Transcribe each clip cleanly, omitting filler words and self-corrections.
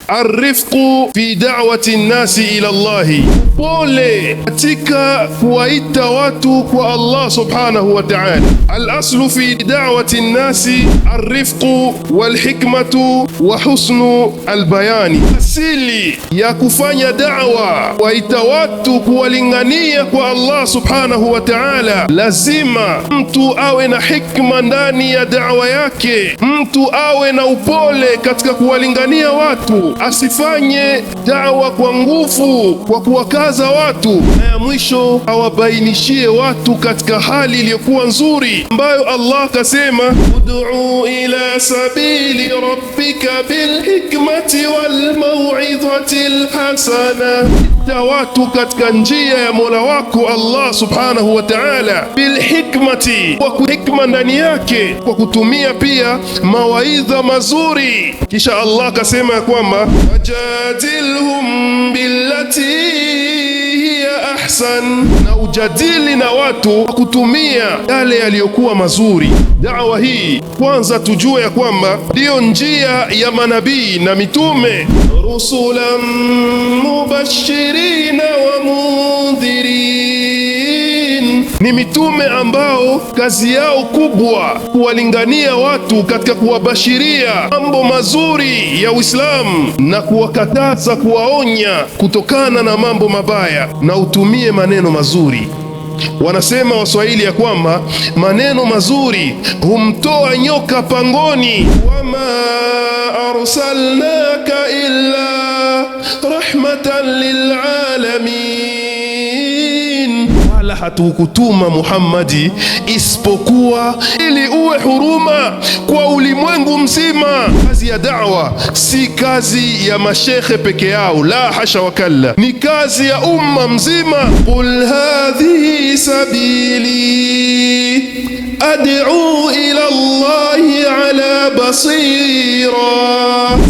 Arifqu fi da'wati nnasi ila Allahi, pole katika kuwaita watu kwa Allah subhanahu wa ta'ala. Al-aslu fi da'wati nnasi arifqu walhikmatu wa husnu albayani, asili ya kufanya da'wa, kuwaita watu, kuwalingania kwa Allah subhanahu wa ta'ala, lazima mtu awe na hikma ndani ya da'wa yake, mtu awe na upole katika kuwalingania watu, asifanye da'wa kwa nguvu, kwa kuwakaza watu, na ya mwisho awabainishie watu katika hali iliyokuwa nzuri ambayo Allah kasema, ud'u ila sabili rabbika bilhikmati walmaw'idhati alhasana, ita watu katika njia ya Mola wako Allah subhanahu wa ta'ala, bilhikmati, kwa hikma ndani yake, kwa kutumia pia mawaidha mazuri. Kisha Allah kasema ya kwamba wajadilhum billati hiya ahsan, na ujadili na watu kwa kutumia yale yaliyokuwa mazuri. Da'wa hii kwanza tujue ya kwamba ndiyo njia ya manabii na mitume, rusulan mubashirina wa mundhirin, ni mitume ambao kazi yao kubwa kuwalingania watu katika kuwabashiria mambo mazuri ya Uislamu na kuwakataza, kuwaonya kutokana na mambo mabaya, na utumie maneno mazuri. Wanasema Waswahili ya kwamba maneno mazuri humtoa nyoka pangoni. Wama arsalnaka illa rahmatan lilalamin, wala hatukutuma Muhammadi isipokuwa ili uwe huruma kwa ulimwengu mzima. Kazi ya da'wa si kazi ya mashekhe peke yao, la hasha wakalla, ni kazi ya umma mzima. Qul hadhihi sabili ad'u ila Allahi ala basira,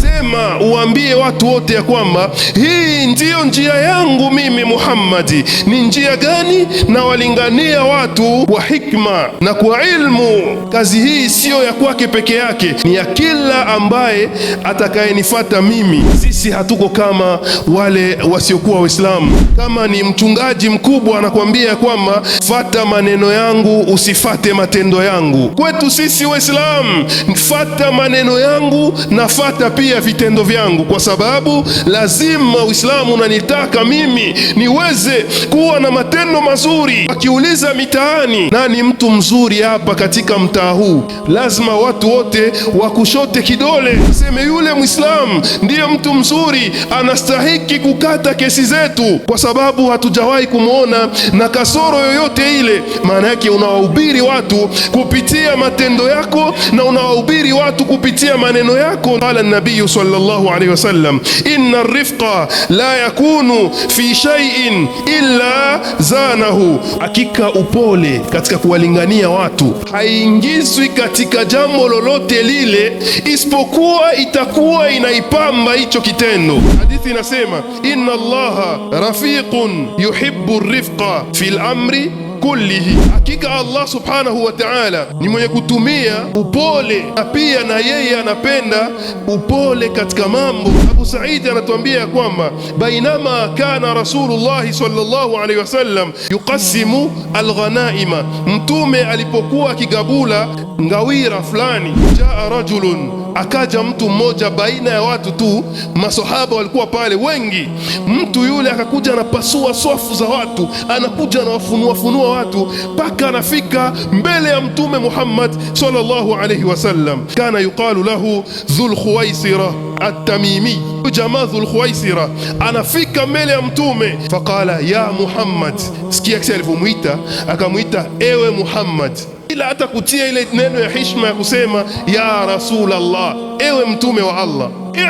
sema uambie watu wote ya kwamba hii ndiyo njia yangu mimi Muhammadi. Ni njia gani? Na walingania watu kwa hikma na kwa ilmu. Kazi hii siyo ya kwake peke yake, ni ya kila ambaye atakayenifata mimi. Sisi hatuko kama wale wasiokuwa Waislamu. Kama ni mchungaji mkubwa anakuambia kwamba fata maneno yangu, usifate matendo yangu. Kwetu sisi Waislamu, fata maneno yangu na fata pia vitendo vyangu, kwa sababu lazima Uislamu unanitaka mimi niweze kuwa na matendo mazuri. Akiuliza mitaani, nani mtu mzuri hapa katika mtaa huu, lazima watu wote wakushote kidole, seme yule Muislamu ndiye mtu mzuri, anastahiki kukata kesi zetu, kwa sababu hatujawahi kumwona na kasoro yoyote ile. Maana yake unawahubiri watu kupitia matendo yako na unawahubiri watu kupitia maneno yako. Qala an-nabiy sallallahu alayhi wasallam, inna ar-rifqa la yakunu fi shay'in illa zanahu, hakika upole katika kuwalingania watu haingizwi katika jambo lolote lile isipokuwa itakuwa inaipamba hicho kitendo. Hadithi inasema, inna Allaha rafiqun yuhibbu ar-rifqa fil amri kullihi, hakika Allah subhanahu wa ta'ala ni mwenye kutumia upole, na pia na yeye anapenda upole katika mambo. Abu Sa'id anatuambia kwamba bainama kana Rasulullah sallallahu alaihi wasallam yuqassimu alghanaima, mtume alipokuwa akigabula ngawira fulani, jaa rajulun, akaja mtu mmoja baina ya watu tu, masahaba walikuwa pale wengi. Mtu yule akakuja anapasua swafu za watu, anakuja anawafunua watu mpaka anafika mbele ya Mtume Muhammad sallallahu alayhi wasallam. Kana yuqalu lahu Dhul Khuwaisira at-Tamimi, jamaa Dhul Khuwaisira anafika mbele ya Mtume, faqala ya Muhammad. Sikia kisa alivyomwita, akamwita ewe Muhammad, ila hata kutia ile neno ya heshima ya kusema ya Rasulallah, ewe mtume wa Allah.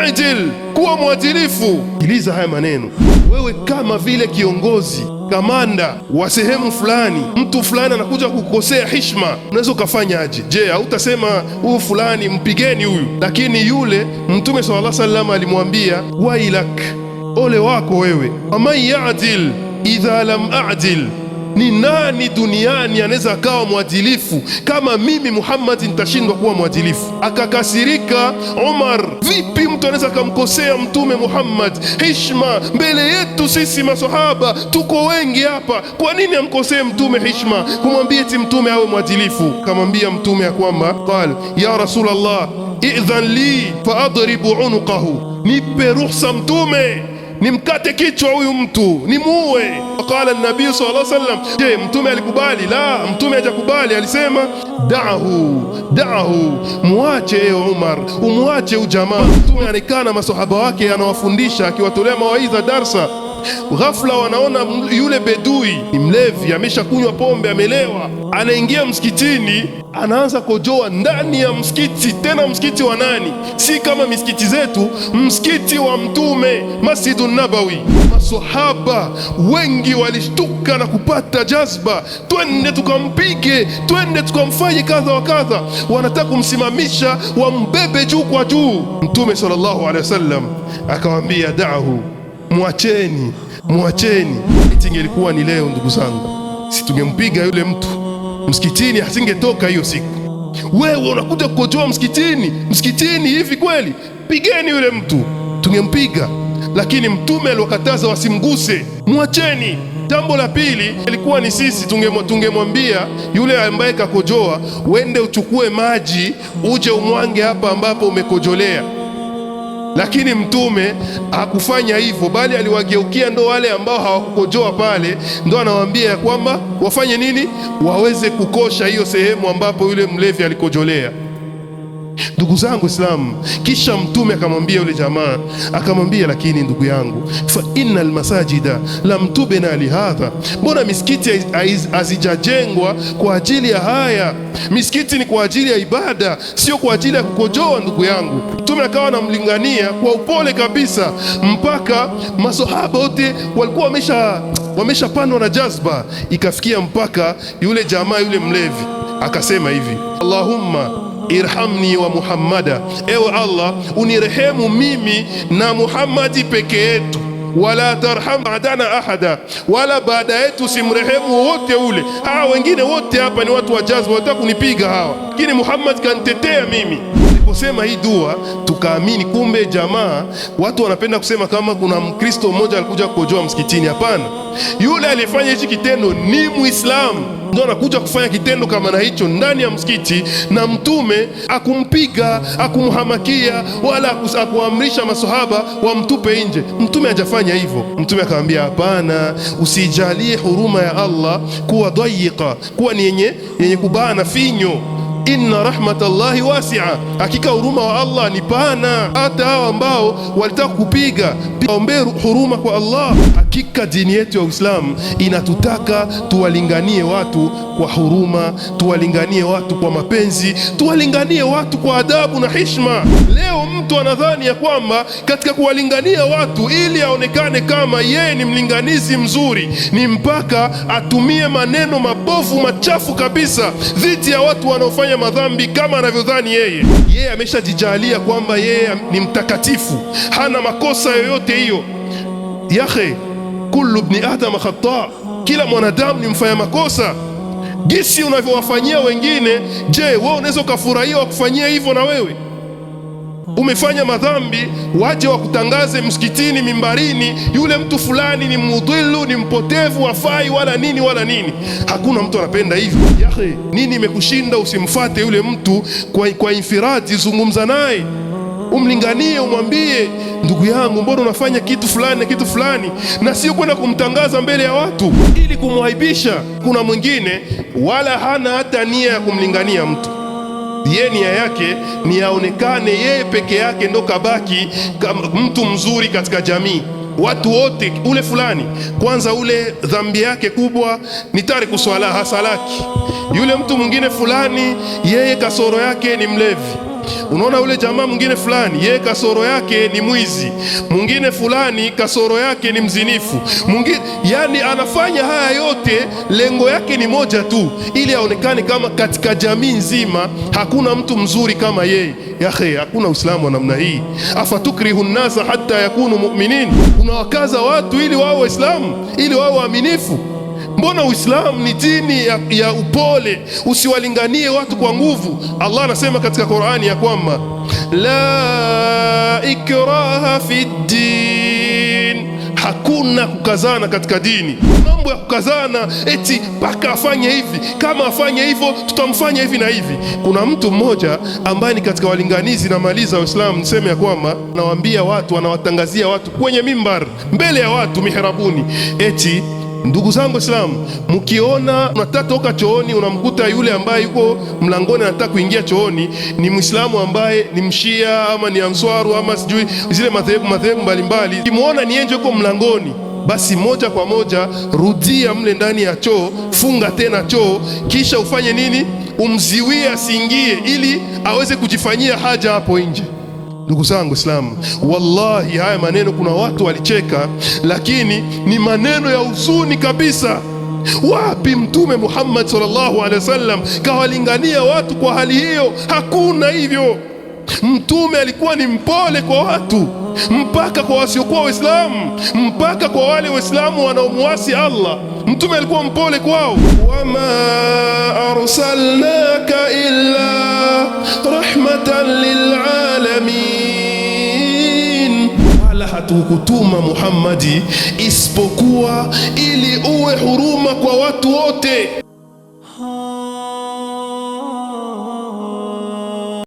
I'dil, kuwa mwadilifu. Sikiliza haya maneno, wewe kama vile kiongozi, kamanda wa sehemu fulani, mtu fulani anakuja kukosea heshima, unaweza ukafanya aje? Je, hautasema huyu fulani mpigeni huyu? Lakini yule Mtume sallallahu alaihi wasallam alimwambia, wailak, ole wako wewe, aman ya'dil idha lam a'dil, ni nani duniani anaweza akawa mwadilifu kama mimi Muhammad nitashindwa kuwa mwadilifu? Akakasirika Umar. Vipi mtu anaweza kumkosea Mtume Muhammad heshima mbele yetu sisi maswahaba, tuko wengi hapa, kwa nini amkosee Mtume heshima, kumwambia eti Mtume awe mwadilifu? Kamwambia Mtume ya kwamba qal ya Rasulullah idhan li fa adribu unuqahu, nipe ruhusa Mtume nimkate kichwa huyu mtu nimuue. Qala an-nabii sallallahu alayhi wasallam. Je, Mtume alikubali? La, Mtume hajakubali. Alisema da'ahu, muache Umar, umwache ujamaa. Mtume anakaa na masahaba wake anawafundisha, akiwatolea mawaidha, darsa. Ghafla wanaona yule bedui ni mlevi, ameshakunywa pombe, amelewa, anaingia msikitini, anaanza kojoa ndani ya msikiti. Tena msikiti wa nani? Si kama misikiti zetu, msikiti wa Mtume, Masjidun Nabawi. Maswahaba wengi walishtuka na kupata jazba, twende tukampige, twende tukamfanye kadha wa kadha. Wanataka kumsimamisha, wambebe juu kwa juu. Mtume sallallahu alaihi wasallam akawaambia da'ahu, muacheni. Ingelikuwa ni leo, ndugu zangu, si tungempiga yule mtu msikitini, asingetoka hiyo siku. Wewe unakuja kukojoa msikitini hivi kweli? Pigeni yule mtu, tungempiga. Lakini Mtume aliwakataza wasimguse, muacheni. Jambo la pili ilikuwa ni sisi tungemwambia yule ambaye kakojoa, wende uchukue maji uje umwange hapa ambapo umekojolea. Lakini Mtume hakufanya hivyo, bali aliwageukia ndo wale ambao hawakukojoa pale, ndo anawaambia kwamba wafanye nini? Waweze kukosha hiyo sehemu ambapo yule mlevi alikojolea. Ndugu zangu Islamu, kisha Mtume akamwambia yule jamaa, akamwambia, lakini ndugu yangu, fa innal masajida lam tubna lihadha, mbona misikiti hazijajengwa kwa ajili ya haya? Misikiti ni kwa ajili ya ibada, sio kwa ajili ya kukojoa, ndugu yangu. Mtume akawa anamlingania kwa upole kabisa, mpaka masahaba wote walikuwa wameshapandwa na jazba. Ikafikia mpaka yule jamaa, yule mlevi akasema hivi, Allahumma irhamni wa Muhammada, ewe Allah unirehemu mimi na Muhammadi peke yetu, wala tarham ba'dana ahada, wala baada yetu simrehemu wote ule. Hawa wengine wote hapa ni watu wa jazba, wataka kunipiga hawa, lakini Muhammad kanitetea mimi. Tuliposema hii dua tukaamini, kumbe jamaa, watu wanapenda kusema kama kuna Mkristo mmoja alikuja kukojoa msikitini. Hapana, yule aliyefanya hichi kitendo ni Muislamu, ndio anakuja kufanya kitendo kama na hicho ndani ya msikiti, na Mtume akumpiga, akumhamakia, wala akuamrisha maswahaba wamtupe nje. Mtume hajafanya hivyo. Mtume akamwambia, hapana, usijalie huruma ya Allah kuwa dhayiqa, kuwa ni yenye kubana finyo. Inna rahmatallahi wasi'a, hakika huruma wa Allah ni pana. Hata hao ambao walitaka kupiga, waombe huruma kwa Allah. Hakika dini yetu ya Uislamu inatutaka tuwalinganie watu kwa huruma, tuwalinganie watu kwa mapenzi, tuwalinganie watu kwa adabu na heshima. Leo mtu anadhani ya kwamba katika kuwalingania watu ili aonekane kama yeye ni mlinganizi mzuri, ni mpaka atumie maneno mabovu machafu kabisa dhidi ya watu wanaofanya madhambi kama anavyodhani yeye. Yeye ameshajijalia kwamba yeye ni mtakatifu, hana makosa yoyote. Hiyo yakhe, kullu ibn adam khata, kila mwanadamu ni mfanya makosa. Gisi unavyowafanyia wengine, je, wewe unaweza ukafurahia wakufanyia hivyo? Na wewe umefanya madhambi, waje wakutangaze msikitini, mimbarini, yule mtu fulani ni mudhillu, ni mpotevu, hafai wala nini wala nini. Hakuna mtu anapenda hivyo. Yaani, nini imekushinda usimfate yule mtu kwa infiradi? Zungumza naye, umlinganie, umwambie, ndugu yangu, mbona unafanya kitu fulani na kitu fulani, na sio kwenda kumtangaza mbele ya watu ili kumwaibisha. Kuna mwingine wala hana hata nia ya kumlingania mtu, yeye nia yake ni aonekane yeye peke yake ndo kabaki kama mtu mzuri katika jamii. Watu wote, ule fulani kwanza, ule dhambi yake kubwa ni tariku swala, hasalaki. Yule mtu mwingine fulani, yeye kasoro yake ni mlevi. Unaona ule jamaa mwingine fulani, yeye kasoro yake ni mwizi. Mwingine fulani kasoro yake ni mzinifu. Mwingine, yani anafanya haya yote, lengo yake ni moja tu, ili aonekane kama katika jamii nzima hakuna mtu mzuri kama yeye. Yakhe, hakuna Uislamu wa namna hii. Afatukrihu nnasa hatta yakunu mu'minin, unawakaza watu ili wao Waislamu, ili wao waaminifu. Mbona Uislamu ni dini ya upole? Usiwalinganie watu kwa nguvu. Allah anasema katika Qur'ani ya kwamba la ikraha fi din, hakuna kukazana katika dini. Mambo ya kukazana eti mpaka afanye hivi, kama afanye hivyo tutamfanya hivi na hivi. Kuna mtu mmoja ambaye ni katika walinganizi na maliza Uislamu, niseme ya kwamba anawaambia watu, anawatangazia watu kwenye mimbar mbele ya watu mihrabuni, eti ndugu zangu Islamu, mkiona unataka toka chooni unamkuta yule ambaye yuko mlangoni anataka kuingia chooni ni Muislamu ambaye ni mshia ama ni answaru ama sijui zile madhehebu mbalimbali, kimuona ni yeye yuko mlangoni, basi moja kwa moja rudia mle ndani ya choo, funga tena choo, kisha ufanye nini? Umziwie asiingie, ili aweze kujifanyia haja hapo nje. Ndugu zangu Islamu, wallahi haya maneno kuna watu walicheka, lakini ni maneno ya huzuni kabisa. Wapi Mtume Muhammad sallallahu alaihi wasallam kawalingania watu kwa hali hiyo? Hakuna hivyo. Mtume alikuwa ni mpole kwa watu, mpaka kwa wasiokuwa Waislamu, mpaka kwa wale Waislamu wanaomuasi Allah. Mtume alikuwa mpole kwao. Wama arsalnaka illa rahmatan lilalamin, wala hatukutuma Muhammadi isipokuwa ili uwe huruma kwa watu wote.